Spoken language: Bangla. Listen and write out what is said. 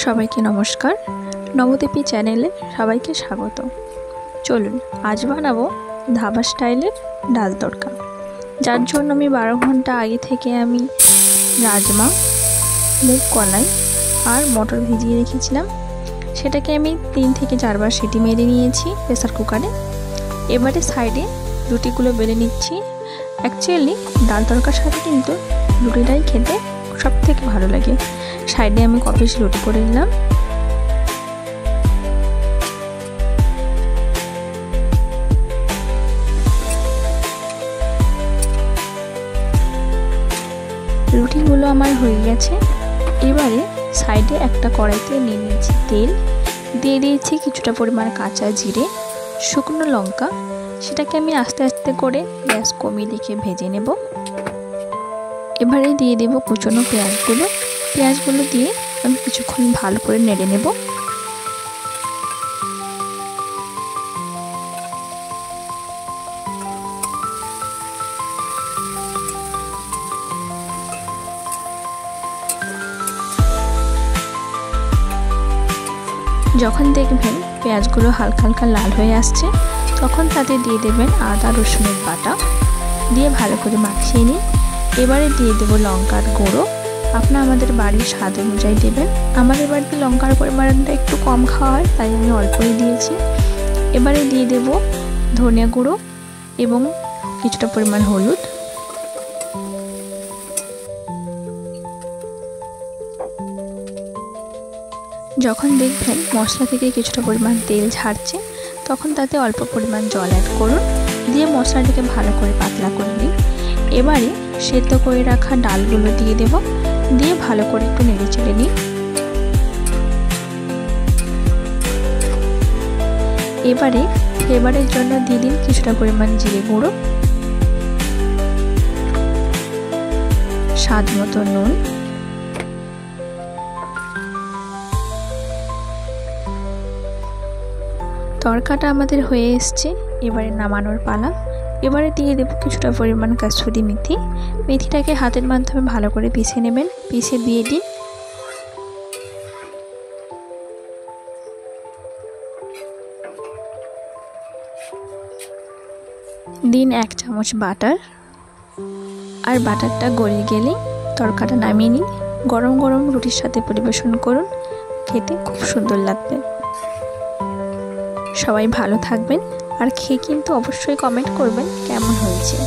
সবাইকে নমস্কার। নবদ্বীপী চ্যানেলে সবাইকে স্বাগত। চলুন আজ বানাবো ধাবা স্টাইলের ডাল তড়কা, যার জন্য আমি 12 ঘন্টা আগে থেকে আমি রাজমা, মুগ কলাই আর মটর ভিজিয়ে রেখেছিলাম। সেটাকে আমি 3 থেকে 4 বার সিটি মেরে নিয়েছি প্রেসার কুকারে। এবারে সাইডে রুটিগুলো বেলে নিচ্ছি। অ্যাকচুয়ালি ডাল তড়কার সাথে কিন্তু রুটিটাই খেতে সব থেকে ভালো লাগে। সাইডে আমি কপিস রুটি করে নিলাম। রুটিগুলো আমার হয়ে গেছে। এবারে সাইডে একটা কড়াইতে নিয়ে নিয়েছি তেল, দিয়ে দিয়েছি কিছুটা পরিমাণ কাঁচা জিরে, শুকনো লঙ্কা। সেটাকে আমি আস্তে আস্তে করে গ্যাস কমিয়ে রেখে ভেজে নেব। এবারে দিয়ে দেব কুচনো পেঁয়াজগুলো দিয়ে আমি কিছুক্ষণ ভালো করে নেড়ে নেব। যখন দেখবেন পেঁয়াজগুলো হালকা হালকা লাল হয়ে আসছে, তখন তাতে দিয়ে দেবেন আদা রসুনের বাটা, দিয়ে ভালো করে মাখিয়ে নিন। এবারে দিয়ে দেবো লঙ্কার গুঁড়ো। আপনারা আমাদের বাড়ির স্বাদ অনুযায়ী দেবেন। আমাদের বাড়িতে লঙ্কার পরিমাণটা একটু কম খাওয়া হয়, তাই আমি অল্পই দিয়েছি। এবারে দিয়ে দেব ধনিয়া গুঁড়ো এবং কিছুটা পরিমাণ হলুদ। যখন দেখবেন মশলা থেকে কিছুটা পরিমাণ তেল ছাড়ছে, তখন তাতে অল্প পরিমাণ জল অ্যাড করুন, দিয়ে মশলাটাকে ভালো করে পাতলা করে নিন। এবারে সেদ্ধ করে রাখা ডালগুলো দিয়ে দেব, দিয়ে ভালো করে একটু নেড়ে চেড়ে নিন। এবারে ফ্লেভারের জন্য দিয়ে দিন কিছুটা পরিমাণ জিরে গুঁড়ো, স্বাদ মতো নুন, তরকাটা আমাদের হয়ে এসছে। এবারে নামানোর পালা। এবারে দিয়ে দেব কিছুটা পরিমাণ কাসুরি মেথি। মেথিটাকে হাতের মাধ্যমে ভালো করে পিষে নেবেন, পিষে দিয়ে দিন 1 চামচ বাটার। আর বাটারটা গলে গেলেই তরকাটা নামিয়ে নিন। গরম গরম রুটির সাথে পরিবেশন করুন, খেতে খুব সুন্দর লাগবে। সবাই ভালো থাকবেন, আর খেয়ে কিন্তু অবশ্যই কমেন্ট করবেন কেমন হয়েছে।